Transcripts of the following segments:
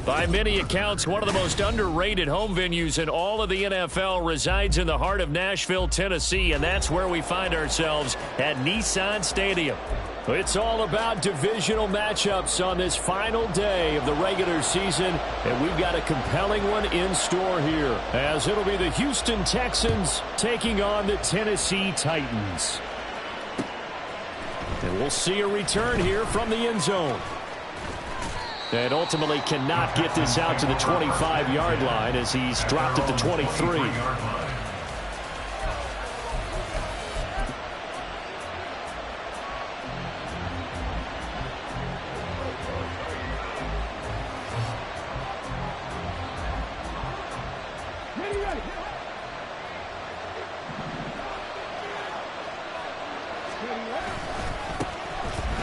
By many accounts, one of the most underrated home venues in all of the NFL resides in the heart of Nashville, Tennessee, and that's where we find ourselves at Nissan Stadium. It's all about divisional matchups on this final day of the regular season, and we've got a compelling one in store here, as it'll be the Houston Texans taking on the Tennessee Titans. And we'll see a return here from the end zone. And ultimately cannot get this out to the 25-yard line as he's dropped at the 23.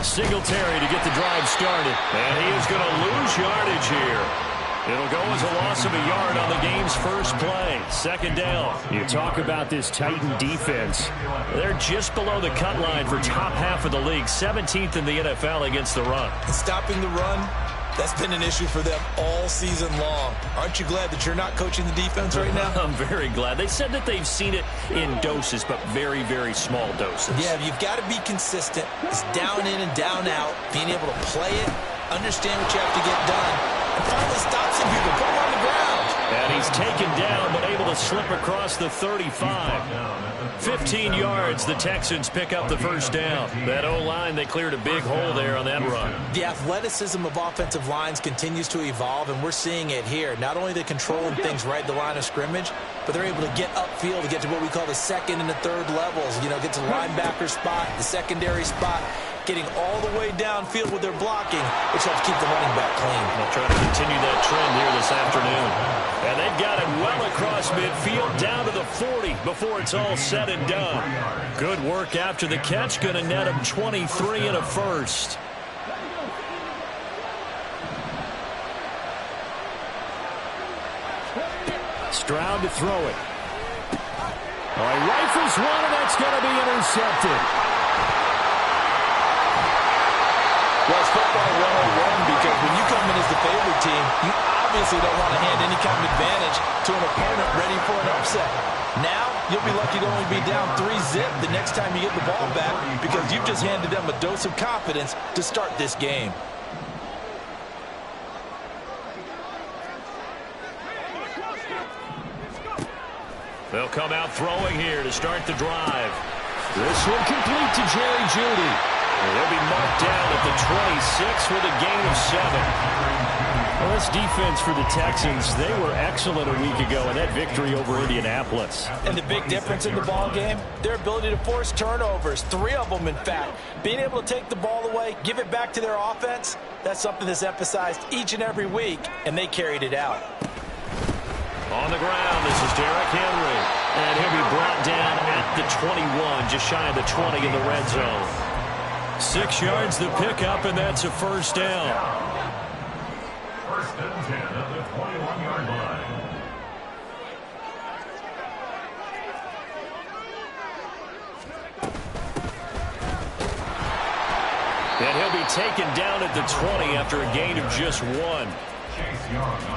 Singletary to get the drive started. And he is going to lose yardage here. It'll go as a loss of a yard on the game's first play. Second down. You talk about this Titan defense. They're just below the cut line for top half of the league. 17th in the NFL against the run. Stopping the run, that's been an issue for them all season long. Aren't you glad that you're not coaching the defense right now? I'm very glad. They said that they've seen it in doses, but very, very small doses. Yeah, you've got to be consistent. It's down in and down out. Being able to play it, understand what you have to get done, and finally stop some people, put them on the ground. And he's taken down, but able to slip across the 35. 15 yards, the Texans pick up the first down. That O-line, they cleared a big hole there on that run. The athleticism of offensive lines continues to evolve, and we're seeing it here. Not only are they controlling things right at the line of scrimmage, but they're able to get upfield to get to what we call the second and the third levels. You know, get to the linebacker spot, the secondary spot, getting all the way downfield with their blocking, which helps keep the running back clean. They'll try to continue that trend here this afternoon. And they've got it well across midfield, down to the 40 before it's all said and done. Good work after the catch, going to net him 23 and a first. Stroud to throw it. All right, rifles one, and that's going to be intercepted. Well, it's football 101 because when you come in as the favorite team, you obviously don't want to hand any kind of advantage to an opponent ready for an upset. Now, you'll be lucky to only be down 3-zip the next time you get the ball back because you've just handed them a dose of confidence to start this game. They'll come out throwing here to start the drive. This one complete to Jerry Jeudy. He'll be marked down at the 26 with a gain of 7. Well, this defense for the Texans, they were excellent a week ago in that victory over Indianapolis. And the big difference in the ball game, their ability to force turnovers, 3 of them in fact. Being able to take the ball away, give it back to their offense, that's something that's emphasized each and every week, and they carried it out. On the ground, this is Derrick Henry. And he'll be brought down at the 21, just shy of the 20 in the red zone. 6 yards the pickup, and that's a first down. First and 10 at the 21-yard line. And he'll be taken down at the 20 after a gain of just 1.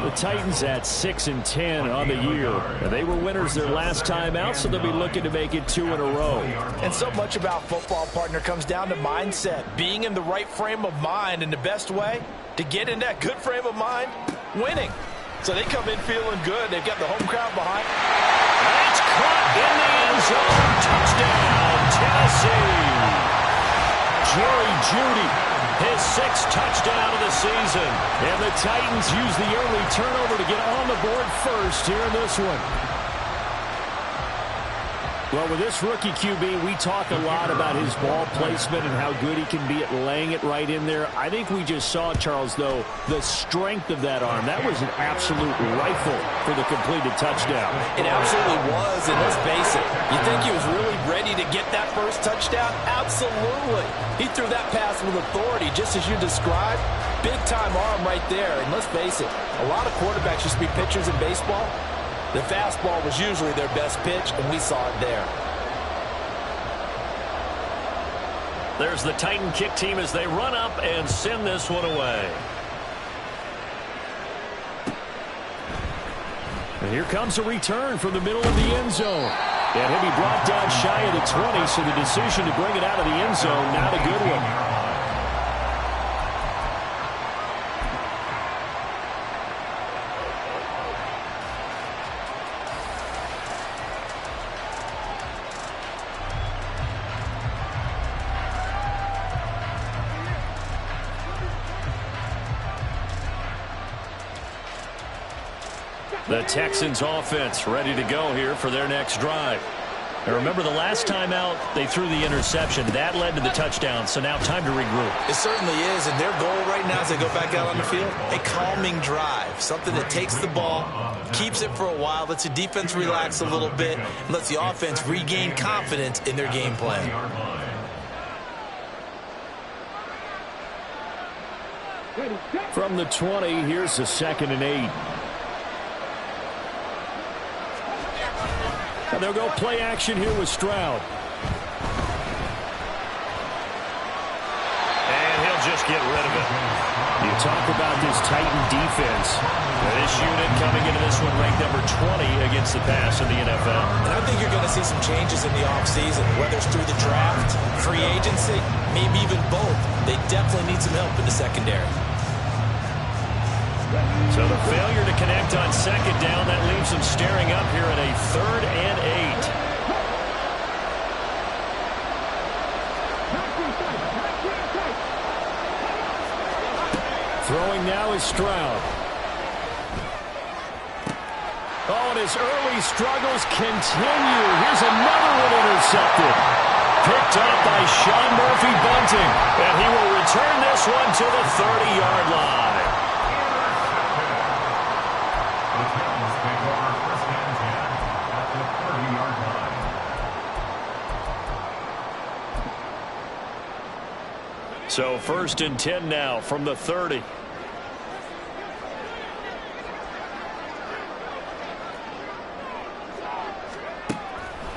The Titans at 6-10 on the year. They were winners their last time out, so they'll be looking to make it 2 in a row. And so much about football, partner, comes down to mindset. Being in the right frame of mind, and the best way to get in that good frame of mind, winning. So they come in feeling good. They've got the home crowd behind. That's caught in the end zone. Touchdown, Tennessee. Jerry Jeudy, his 6th touchdown of the season. And the Titans use the early turnover to get on the board first here in this one. Well, with this rookie QB, we talk a lot about his ball placement and how good he can be at laying it right in there. I think we just saw, Charles, though, the strength of that arm. That was an absolute rifle for the completed touchdown. It absolutely was, and let's face it, you think he was really ready to get that first touchdown? Absolutely. He threw that pass with authority, just as you described. Big-time arm right there, and let's face it, a lot of quarterbacks used to be pitchers in baseball. The fastball was usually their best pitch, and we saw it there. There's the Titan kick team as they run up and send this one away. And here comes a return from the middle of the end zone. And he'll be brought down shy of the 20, so the decision to bring it out of the end zone, not a good one. The Texans offense ready to go here for their next drive. And remember, the last time out, they threw the interception. That led to the touchdown, so now time to regroup. It certainly is, and their goal right now as they go back out on the field, a calming drive, something that takes the ball, keeps it for a while, lets the defense relax a little bit, and lets the offense regain confidence in their game plan. From the 20, here's the 2nd and 8. And they'll go play action here with Stroud. And he'll just get rid of it. You talk about this Titan defense. This unit coming into this one ranked number 20 against the pass in the NFL. And I think you're going to see some changes in the offseason, whether it's through the draft, free agency, maybe even both. They definitely need some help in the secondary. So the failure to connect on 2nd down, that leaves them staring up here at a 3rd and 8. Throwing now is Stroud. Oh, and his early struggles continue. Here's another one intercepted. Picked up by Sean Murphy-Bunting. And he will return this one to the 30-yard line. So 1st and 10 now from the 30.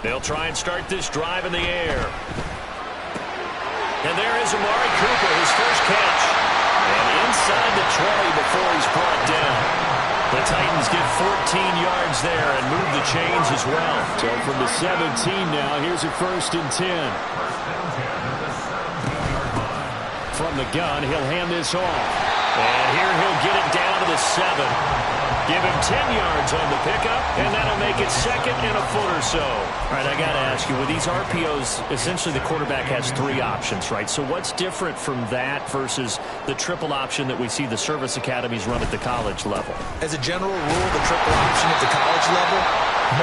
They'll try and start this drive in the air. And there is Amari Cooper, his first catch. And inside the 20 before he's brought down. The Titans get 14 yards there and move the chains as well. So from the 17 now, here's a 1st and 10. From the gun, he'll hand this off. And here he'll get it down to the 7. Give him 10 yards on the pickup, and that'll make it 2nd and a foot or so. All right, I got to ask you, with these RPOs, essentially the quarterback has 3 options, right? So what's different from that versus the triple option that we see the service academies run at the college level? As a general rule, the triple option at the college level,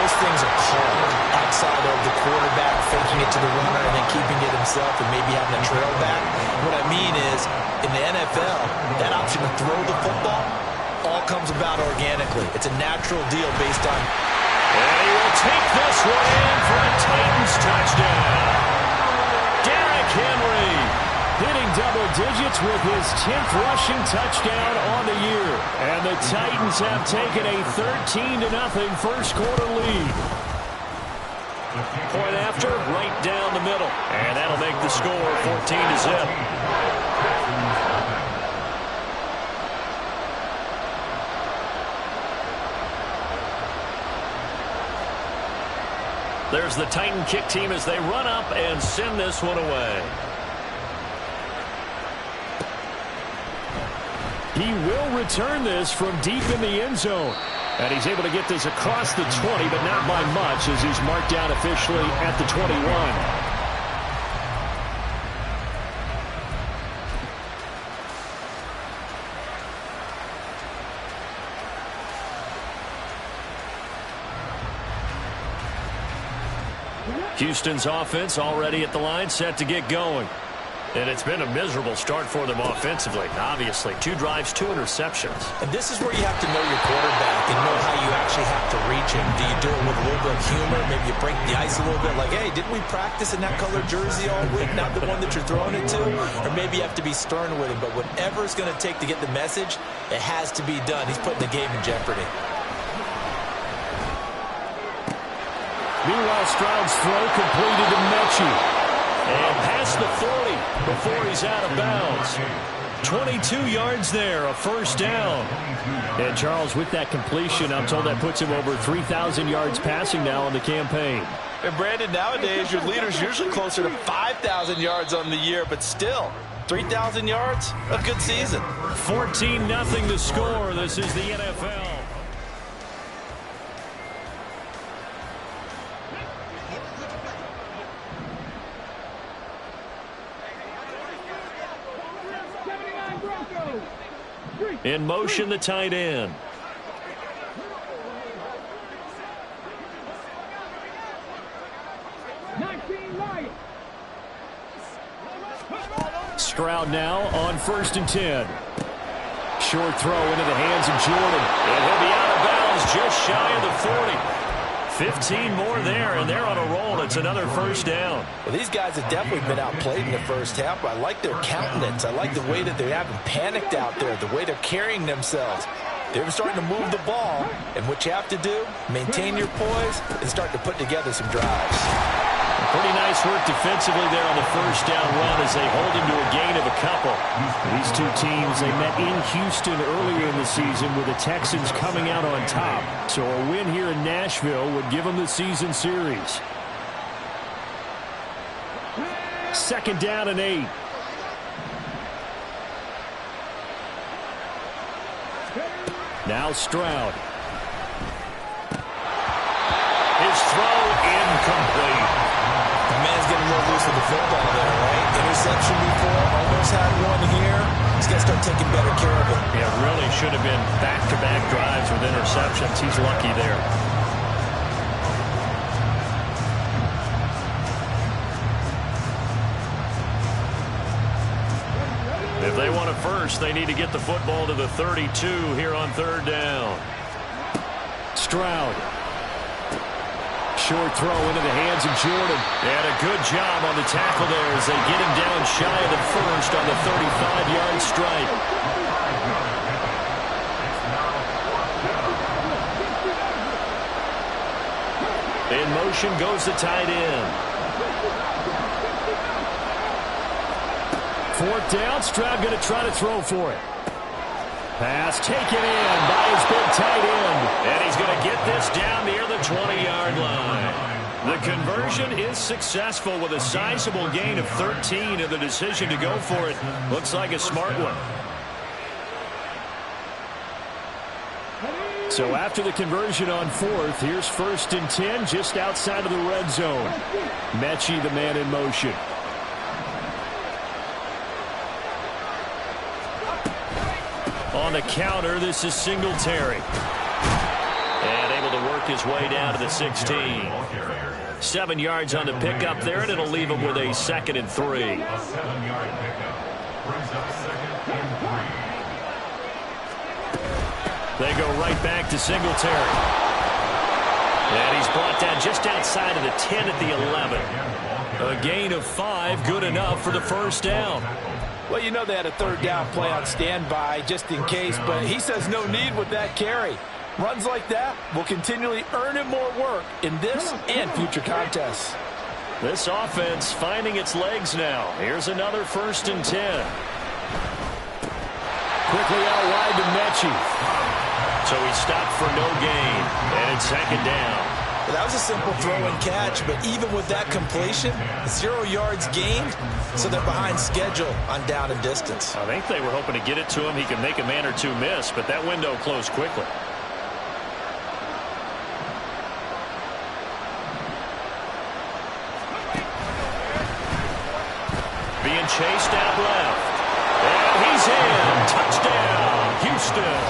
most things are called outside of the quarterback faking it to the runner and then keeping it himself and maybe having a trail back. What I mean is, in the NFL, that option to throw the football all comes about organically. It's a natural deal based on... And he will take this one in for a Titans touchdown. Derrick Henry hitting double digits with his 10th rushing touchdown on the year. And the Titans have taken a 13-0 first quarter lead. Point after, right down the middle. And that'll make the score 14-0. There's the Titan kick team as they run up and send this one away. He will return this from deep in the end zone. And he's able to get this across the 20, but not by much as he's marked down officially at the 21. Houston's offense already at the line, set to get going. And it's been a miserable start for them offensively, obviously. 2 drives, 2 interceptions. And this is where you have to know your quarterback and know how you actually have to reach him. Do you do it with a little bit of humor? Maybe you break the ice a little bit like, hey, didn't we practice in that color jersey all week, not the one that you're throwing it to? Or maybe you have to be stern with him. But whatever it's going to take to get the message, it has to be done. He's putting the game in jeopardy. Meanwhile, Stroud's throw completed to Mechie. And past the 40 before he's out of bounds. 22 yards there, a first down. And Charles, with that completion, I'm told that puts him over 3,000 yards passing now in the campaign. And Brandon, nowadays your leader's usually closer to 5,000 yards on the year, but still, 3,000 yards, a good season. 14-0 the score. This is the NFL. In motion, the tight end. Stroud now on 1st and 10. Short throw into the hands of Jordan. And he'll be out of bounds just shy of the 40. 15 more there, and they're on a roll. It's another first down. Well, these guys have definitely been outplayed in the first half, but I like their countenance. I like the way that they haven't panicked out there, the way they're carrying themselves. They're starting to move the ball, and what you have to do, maintain your poise and start to put together some drives. Pretty nice work defensively there on the first down run as they hold him to a gain of a couple. These two teams, they met in Houston earlier in the season with the Texans coming out on top. So a win here in Nashville would give them the season series. 2nd down and 8. Now Stroud. His throw incomplete. The man's getting a little loose with the football there, right? Interception before, almost had one here. He's got to start taking better care of it. Yeah, really should have been back-to-back drives with interceptions. He's lucky there. If they want it first, they need to get the football to the 32 here on 3rd down. Stroud. Short throw into the hands of Jordan. And a good job on the tackle there as they get him down shy of the first on the 35-yard stripe. In motion goes the tight end. 4th down, Stroud going to try to throw for it. Pass taken in by his big tight end. And he's going to get this down near the 20-yard line. The conversion is successful with a sizable gain of 13, and the decision to go for it looks like a smart one. So after the conversion on 4th, here's 1st and 10 just outside of the red zone. Mechie, the man in motion. On the counter, this is Singletary. And able to work his way down to the 16. 7 yards on the pickup there, and it'll leave him with a 2nd and 3. A 7-yard pickup brings up 2nd and 3. They go right back to Singletary. And he's brought down just outside of the 10 at the 11. A gain of 5, good enough for the first down. Well, you know they had a 3rd down play on standby just in case, but he says no need with that carry. Runs like that will continually earn him more work in this and future contests. This offense finding its legs now. Here's another 1st and 10. Quickly out wide to Mechie. So he stopped for no gain. And it's 2nd down. Well, that was a simple throw and catch, but even with that completion, 0 yards gained, so they're behind schedule on down and distance. I think they were hoping to get it to him. He could make a man or two miss, but that window closed quickly. Being chased out left. And he's in. Touchdown, Houston.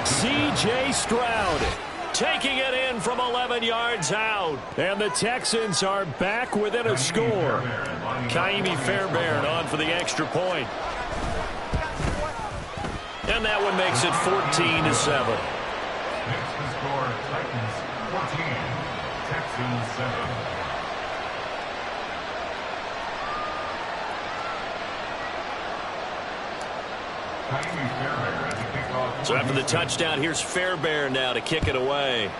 C.J. Stroud taking it in from 11 yards out. And the Texans are back within a score. Ka'imi Fairbairn on for the extra point. And that one makes it 14-7. Next to score, Titans 14, Texans 7. So after the touchdown, here's Fairbairn now to kick it away.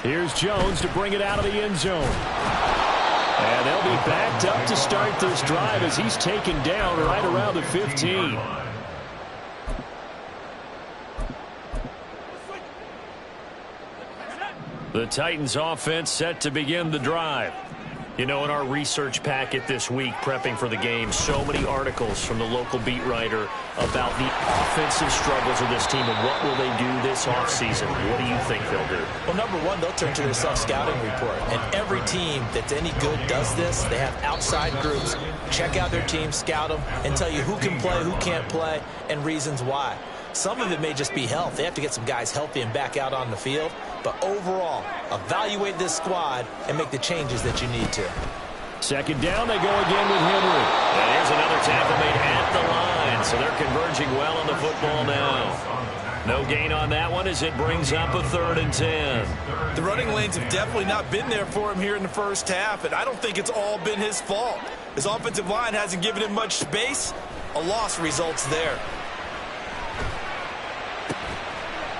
Here's Jones to bring it out of the end zone. And they'll be backed up to start this drive as he's taken down right around the 15. The Titans offense set to begin the drive. You know, in our research packet this week, prepping for the game, so many articles from the local beat writer about the offensive struggles of this team and what will they do this offseason. What do you think they'll do? Well, number one, they'll turn to their self-scouting report. And every team that's any good does this. They have outside groups. Check out their team, scout them, and tell you who can play, who can't play, and reasons why. Some of it may just be health. They have to get some guys healthy and back out on the field. But overall, evaluate this squad and make the changes that you need to. Second down, they go again with Henry. And here's another tackle made at the line. So they're converging well on the football now. No gain on that one as it brings up a 3rd and 10. The running lanes have definitely not been there for him here in the first half, and I don't think it's all been his fault. His offensive line hasn't given him much space. A loss results there.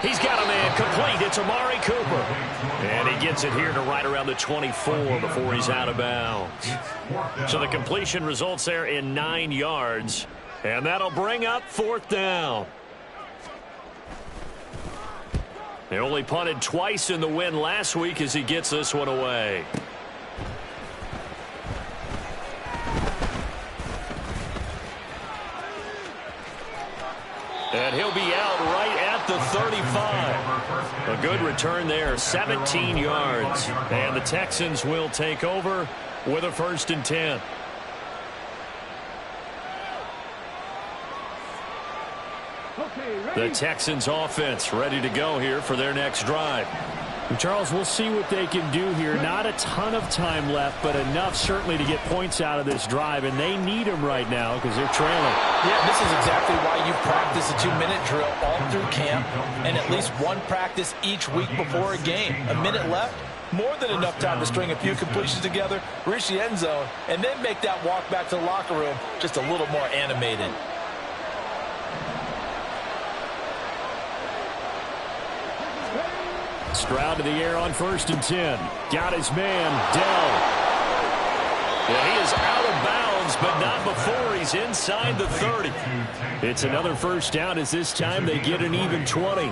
He's got a man complete. It's Amari Cooper. And he gets it here to right around the 24 before he's out of bounds. So the completion results there in 9 yards. And that'll bring up 4th down. They only punted twice in the win last week as he gets this one away. And he'll be out right at the 35. A good return there, 17 yards. And the Texans will take over with a 1st and 10. The Texans offense ready to go here for their next drive. Charles, we'll see what they can do here. Not a ton of time left, but enough certainly to get points out of this drive, and they need them right now because they're trailing. Yeah, this is exactly why you practice a 2-minute drill all through camp and at least one practice each week before a game. A minute left, more than enough time to string a few completions together, reach the end zone, and then make that walk back to the locker room just a little more animated. Stroud to the air on 1st and 10. Got his man, Dell. Yeah, he is out of bounds, but not before he's inside the 30. It's another 1st down as this time they get an even 20.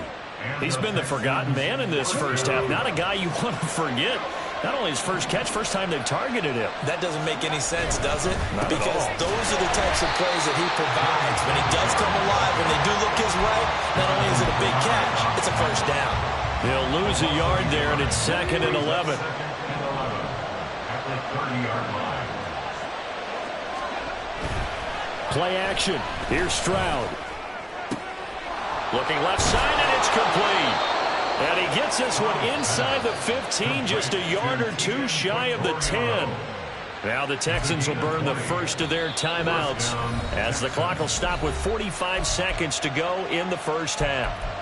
He's been the forgotten man in this first half. Not a guy you want to forget. Not only his first catch, first time they've targeted him. That doesn't make any sense, does it? Because those are the types of plays that he provides. When he does come alive, when they do look his way, not only is it a big catch, it's a 1st down. He'll lose a yard there, and it's 2nd and 11. Play action. Here's Stroud. Looking left side, and it's complete. And he gets this one inside the 15, just a yard or two shy of the 10. Now the Texans will burn the first of their timeouts as the clock will stop with 45 seconds to go in the first half.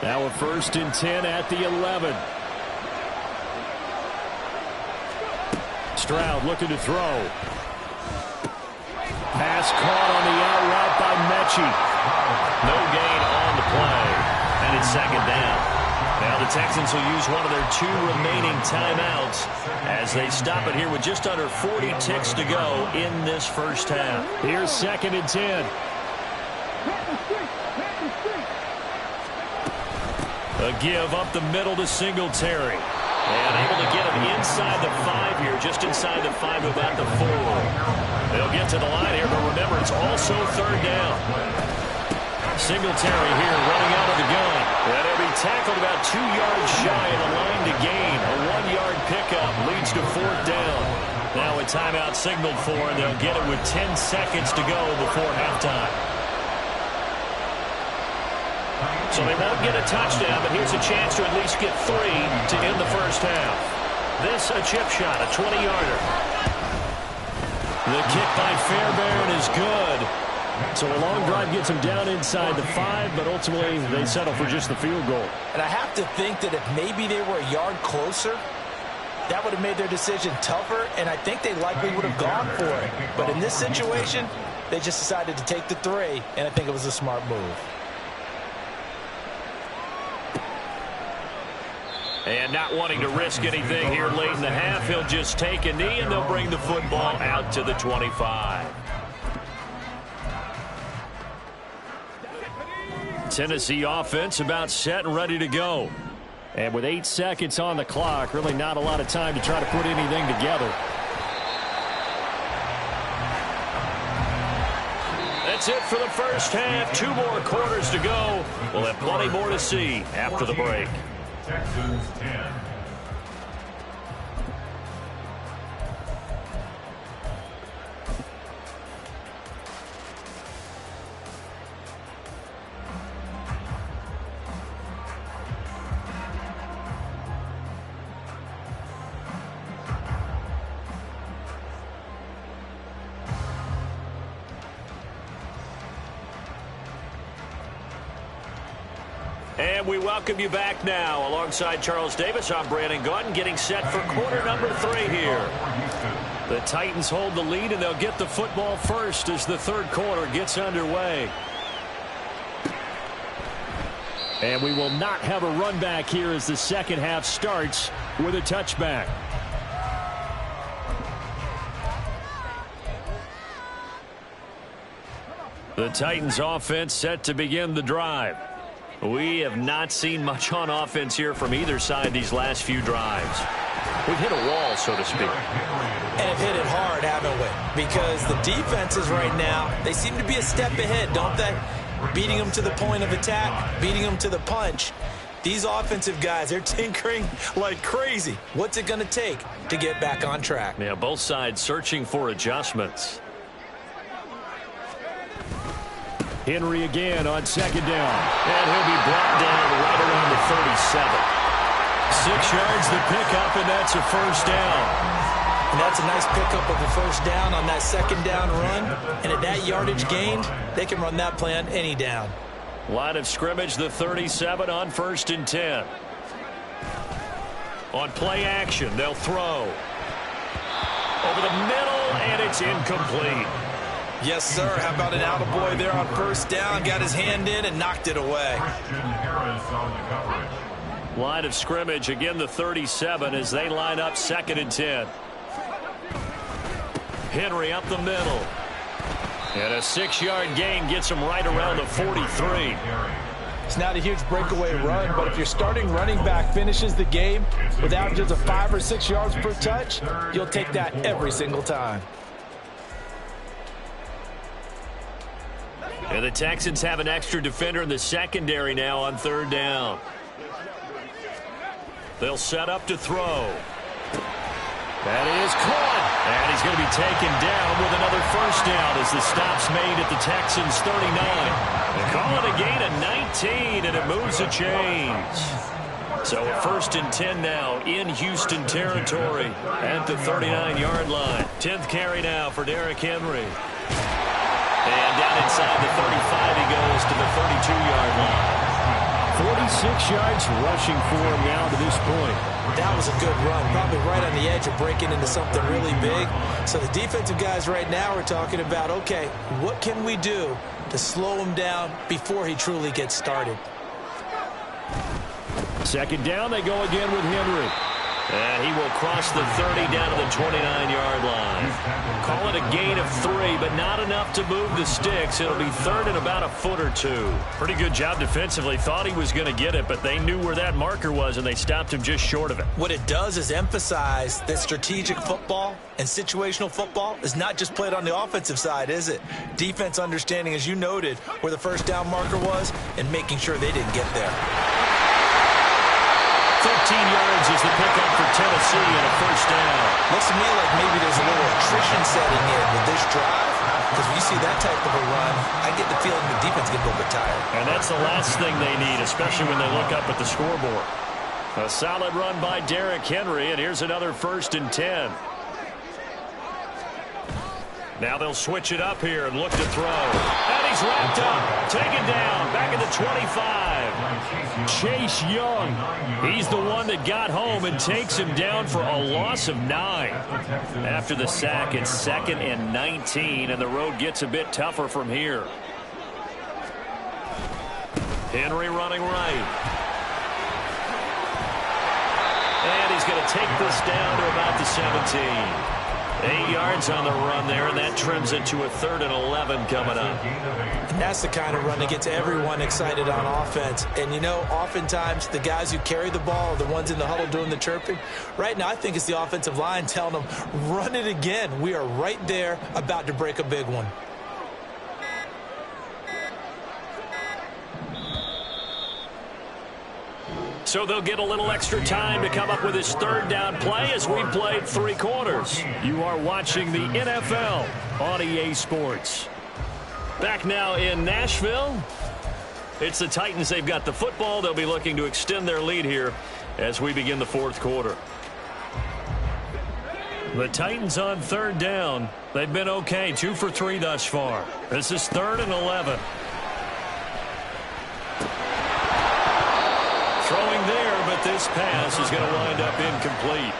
Now a 1st and 10 at the 11. Stroud looking to throw. Pass caught on the out route by Mechie. No gain on the play. And it's 2nd down. Now the Texans will use one of their 2 remaining timeouts as they stop it here with just under 40 ticks to go in this first half. Here's 2nd and 10. A give up the middle to Singletary. And able to get him inside the 5 here, just inside the 5 about the 4. They'll get to the line here, but remember, it's also 3rd down. Singletary here running out of the gun. And he'll be tackled about 2 yards shy of the line to gain. A 1-yard pickup leads to 4th down. Now a timeout signaled for, and they'll get it with 10 seconds to go before halftime. So they won't get a touchdown, but here's a chance to at least get 3 to end the first half. This a chip shot, a 20-yarder. The kick by Fairbairn is good. So a long drive gets them down inside the 5, but ultimately they settle for just the field goal. And I have to think that if maybe they were a yard closer, that would have made their decision tougher, and I think they likely would have gone for it. But in this situation, they just decided to take the 3, and I think it was a smart move. And not wanting to risk anything here late in the half, he'll just take a knee, and they'll bring the football out to the 25. Tennessee offense about set and ready to go. And with 8 seconds on the clock, really not a lot of time to try to put anything together. That's it for the first half. 2 more quarters to go. We'll have plenty more to see after the break. Texans 10. And we welcome you back now. Alongside Charles Davis, I'm Brandon Gaudin, getting set for quarter number 3 here. The Titans hold the lead, and they'll get the football first as the third quarter gets underway. And we will not have a run back here as the second half starts with a touchback. The Titans offense set to begin the drive. We have not seen much on offense here from either side these last few drives. We've hit a wall, so to speak. And hit it hard, haven't we? Because the defenses right now, they seem to be a step ahead, don't they? Beating them to the point of attack, beating them to the punch. These offensive guys, they're tinkering like crazy. What's it going to take to get back on track? Yeah, both sides searching for adjustments. Henry again on second down. And he'll be brought down right around the 37. 6 yards the pickup, and that's a first down. And that's a nice pickup of a first down on that second down run. And at that yardage gained, they can run that play on any down. Line of scrimmage, the 37 on 1st and 10. On play action, they'll throw. Over the middle, and it's incomplete. Yes, sir. How about an attaboy there on first down? Got his hand in and knocked it away. Line of scrimmage, again the 37 as they line up 2nd and 10. Henry up the middle. And a 6-yard gain gets him right around the 43. It's not a huge breakaway run, but if your starting running back finishes the game with averages of 5 or 6 yards per touch, you'll take that every single time. And the Texans have an extra defender in the secondary now on 3rd down. They'll set up to throw. That is caught. And he's going to be taken down with another first down as the stop's made at the Texans' 39. They call it a gain of 19, and it moves the chains. So a 1st and 10 now in Houston territory at the 39-yard line. 10th carry now for Derrick Henry. And down inside the 35, he goes to the 32-yard line. 46 yards rushing for him now to this point. That was a good run, probably right on the edge of breaking into something really big. So the defensive guys right now are talking about, okay, what can we do to slow him down before he truly gets started? 2nd down, they go again with Henry. And he will cross the 30 down to the 29-yard line. Call it a gain of 3, but not enough to move the sticks. It'll be 3rd and about a foot or 2. Pretty good job defensively. Thought he was going to get it, but they knew where that marker was, and they stopped him just short of it. What it does is emphasize that strategic football and situational football is not just played on the offensive side, is it? Defense understanding, as you noted, where the first down marker was and making sure they didn't get there. 13 yards is the pickup for Tennessee and a first down. Looks to me like maybe there's a little attrition setting in with this drive, because when you see that type of a run, I get the feeling the defense gets a little bit tired. And that's the last thing they need, especially when they look up at the scoreboard. A solid run by Derrick Henry, and here's another 1st and 10. Now they'll switch it up here and look to throw. And he's wrapped up, taken down, back at the 25. Chase Young, he's the one that got home and takes him down for a loss of 9. After the sack, it's 2nd and 19, and the road gets a bit tougher from here. Henry running right. And he's going to take this down to about the 17. 8 yards on the run there, and that trims it to a 3rd and 11 coming up. And that's the kind of run that gets everyone excited on offense. And, you know, oftentimes the guys who carry the ball are the ones in the huddle doing the chirping. Right now, I think it's the offensive line telling them, run it again. We are right there about to break a big one. So they'll get a little extra time to come up with his 3rd down play as we played 3 quarters. You are watching the NFL on EA Sports. Back now in Nashville. It's the Titans. They've got the football. They'll be looking to extend their lead here as we begin the 4th quarter. The Titans on 3rd down. They've been okay. 2 for 3 thus far. This is 3rd and 11. Throwing there, but this pass is going to wind up incomplete.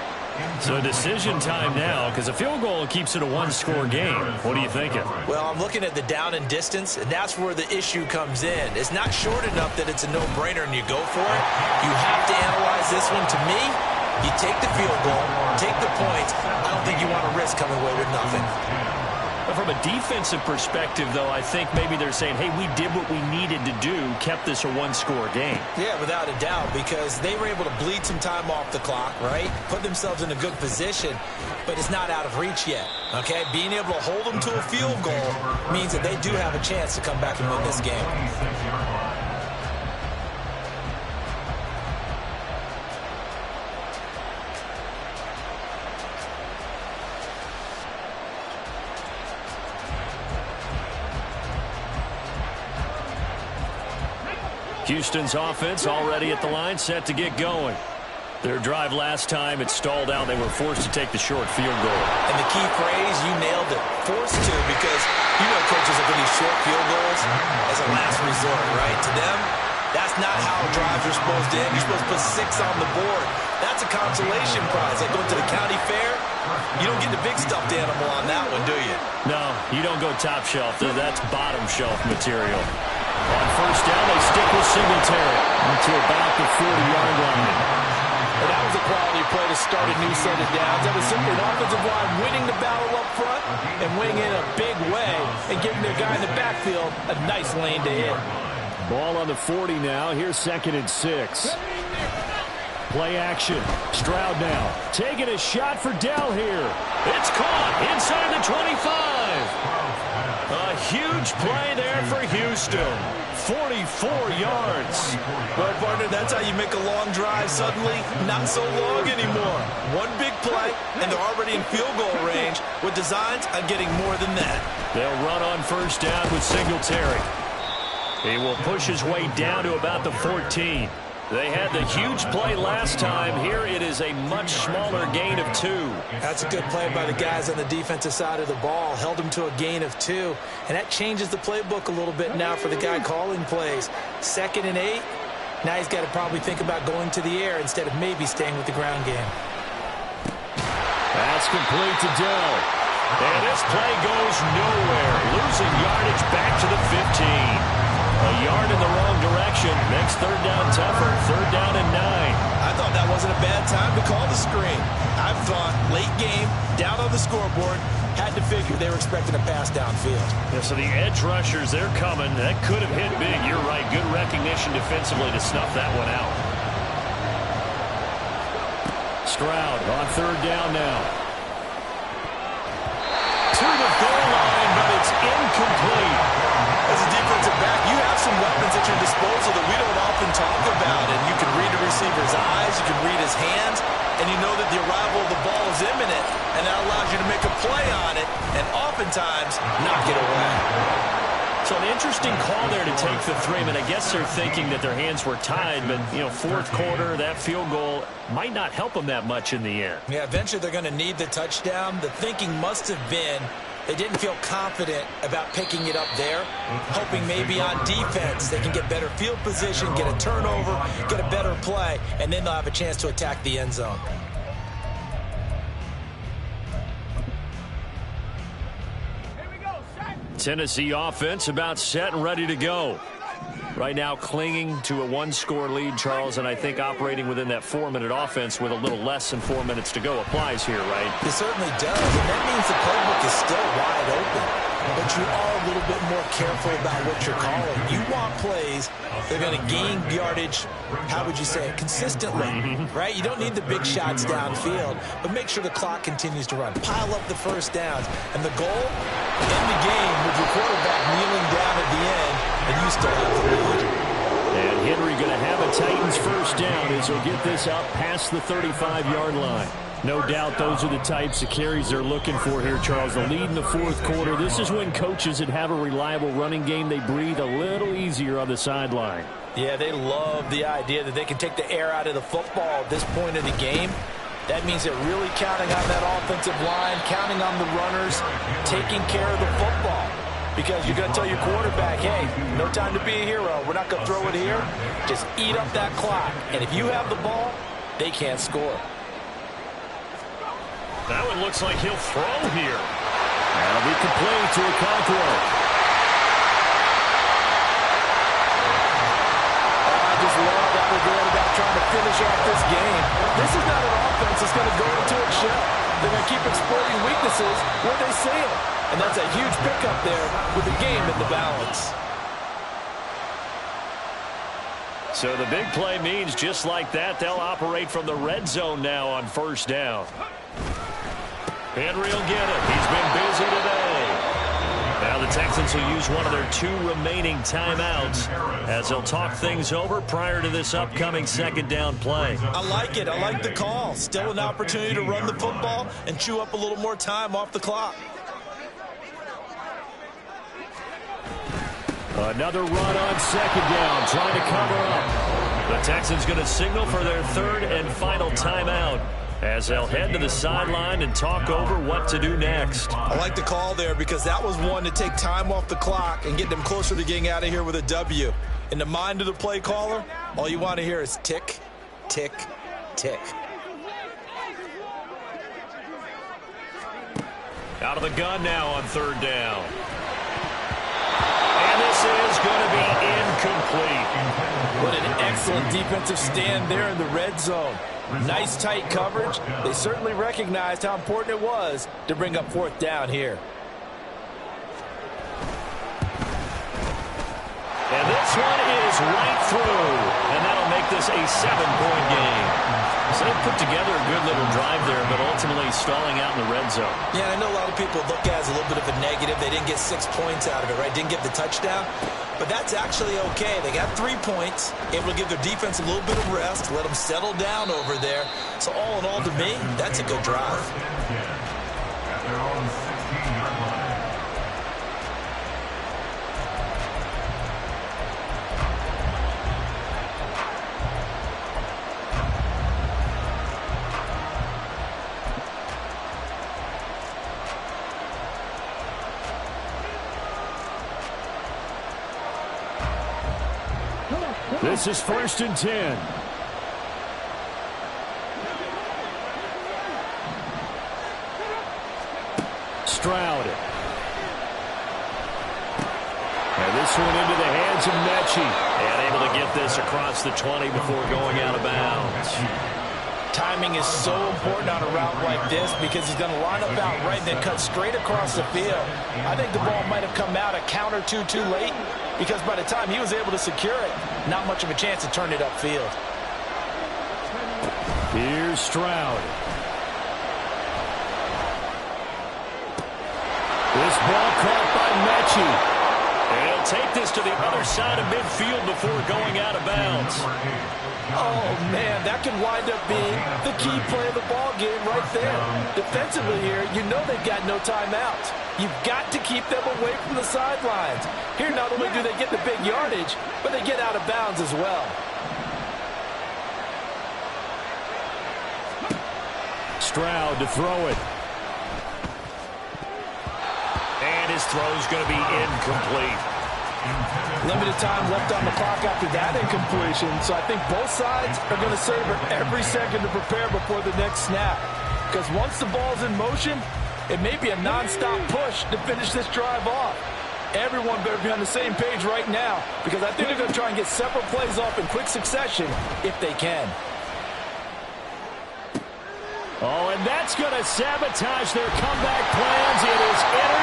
So decision time now, because a field goal keeps it a 1-score game. What are you thinking? Well, I'm looking at the down and distance, and that's where the issue comes in. It's not short enough that it's a no-brainer and you go for it. You have to analyze this one. To me, you take the field goal, take the points. I don't think you want to risk coming away with nothing. From a defensive perspective, though, I think maybe they're saying, hey, we did what we needed to do, kept this a 1-score game. Yeah, without a doubt, because they were able to bleed some time off the clock, right? Put themselves in a good position, but it's not out of reach yet, okay? Being able to hold them to a field goal means that they do have a chance to come back and win this game. Houston's offense already at the line, set to get going. Their drive last time, it stalled out. They were forced to take the short field goal. And the key phrase, you nailed it, forced to, because you know coaches look at these short field goals as a last resort, right? To them, that's not how drives are supposed to end. You're supposed to put 6 on the board. That's a consolation prize. Like going to the county fair, you don't get the big stuffed animal on that one, do you? No, you don't go top shelf. That's bottom shelf material. On 1st down, they stick with Singletary to about the 40-yard line. And that was a quality play to start a new set of downs. That was simply an offensive line winning the battle up front and winning in a big way and giving their guy in the backfield a nice lane to hit. Ball on the 40 now. Here's 2nd and 6. Play action. Stroud now taking a shot for Dell here. It's caught inside the 25. A huge play there for Houston. 44 yards. Well, partner, that's how you make a long drive suddenly not so long anymore. One big play, and they're already in field goal range with designs on getting more than that. They'll run on 1st down with Singletary. He will push his way down to about the 14. They had the huge play last time. Here it is a much smaller gain of 2. That's a good play by the guys on the defensive side of the ball. Held them to a gain of 2. And that changes the playbook a little bit now for the guy calling plays. 2nd and 8. Now he's got to probably think about going to the air instead of maybe staying with the ground game. That's complete to Dell. And this play goes nowhere. Losing yardage back to the 15. A yard in the wrong direction. Makes 3rd down tougher. 3rd down and 9. I thought that wasn't a bad time to call the screen. I thought late game, down on the scoreboard, had to figure they were expecting a pass downfield. Yeah, so the edge rushers, they're coming. That could have hit big. You're right. Good recognition defensively to snuff that one out. Stroud on 3rd down now. To the goal line, but it's incomplete. As a defensive back, you have some weapons at your disposal that we don't often talk about. And you can read the receiver's eyes, you can read his hands, and you know that the arrival of the ball is imminent, and that allows you to make a play on it and oftentimes knock it away. So an interesting call there to take the 3. I mean, I guess they're thinking that their hands were tied, but, you know, 4th quarter, that field goal might not help them that much in the end. Yeah, eventually they're going to need the touchdown. The thinking must have been, They didn't feel confident about picking it up there, hoping maybe on defense they can get better field position, get a turnover, get a better play, and then they'll have a chance to attack the end zone. Tennessee offense about set and ready to go. Right now clinging to a one-score lead, Charles, and I think operating within that 4-minute offense with a little less than 4 minutes to go applies here, right? It certainly does, and that means the playbook is still wide open. But you are a little bit more careful about what you're calling. You want plays that are going to gain yardage, how would you say it, consistently, right? You don't need the big shots downfield, but make sure the clock continues to run. Pile up the first downs. And the goal, end the game with your quarterback kneeling down at the end, and you still have the lead. And Henry going to have a Titans first down as he'll get this up past the 35-yard line. No doubt those are the types of carries they're looking for here, Charles. The lead in the fourth quarter. This is when coaches that have a reliable running game, they breathe a little easier on the sideline. Yeah, they love the idea that they can take the air out of the football at this point in the game. That means they're really counting on that offensive line, counting on the runners, taking care of the football. Because you're going to tell your quarterback, hey, no time to be a hero. We're not going to throw it here. Just eat up that clock. And if you have the ball, they can't score. That one looks like he'll throw here. That'll be complete to Okonkwo. I just love how they're going about trying to finish off this game. This is not an offense that's going to go into its shell. They're going to keep exploiting weaknesses where they see it. And that's a huge pickup there with the game in the balance. So the big play means just like that, they'll operate from the red zone now on first down. Henry will get it. He's been busy today. Now the Texans will use one of their 2 remaining timeouts as they'll talk things over prior to this upcoming second down play. I like it. I like the call. Still an opportunity to run the football and chew up a little more time off the clock. Another run on second down, trying to cover up. The Texans going to signal for their 3rd and final timeout as they'll head to the sideline and talk over what to do next. I like the call there because that was one to take time off the clock and get them closer to getting out of here with a W. In the mind of the play caller, all you want to hear is tick, tick, tick. Out of the gun now on 3rd down. And this is going to be incomplete. What an excellent defensive stand there in the red zone. Nice tight coverage. They certainly recognized how important it was to bring up 4th down here. And this one is right through. And that'll make this a 7-point game. So they put together a good little drive there, but ultimately stalling out in the red zone. Yeah, I know a lot of people look at it as a little bit of a negative. They didn't get 6 points out of it, right? Didn't get the touchdown. But that's actually okay. They got 3 points, able to give their defense a little bit of rest, let them settle down over there. So all in all, to me, that's a good drive. At their own 16-yard line. This is 1st and 10. Stroud. And this one into the hands of Mechie. And able to get this across the 20 before going out of bounds. Timing is so important on a route like this because he's going to line up out right and then cut straight across the field. I think the ball might have come out a count or two too late because by the time he was able to secure it, not much of a chance to turn it upfield. Here's Stroud. This ball caught by Mechie. And he'll take this to the other side of midfield before going out of bounds. Oh, man, that could wind up being the key play of the ball game right there. Defensively here, you know they've got no timeouts. You've got to keep them away from the sidelines. Here, not only do they get the big yardage, but they get out of bounds as well. Stroud to throw it. this throw is going to be incomplete. Limited time left on the clock after that incompletion, so I think both sides are going to savor every second to prepare before the next snap. Because once the ball's in motion, it may be a non-stop push to finish this drive off. Everyone better be on the same page right now, because I think they're going to try and get several plays off in quick succession if they can. Oh, and that's going to sabotage their comeback plans. It is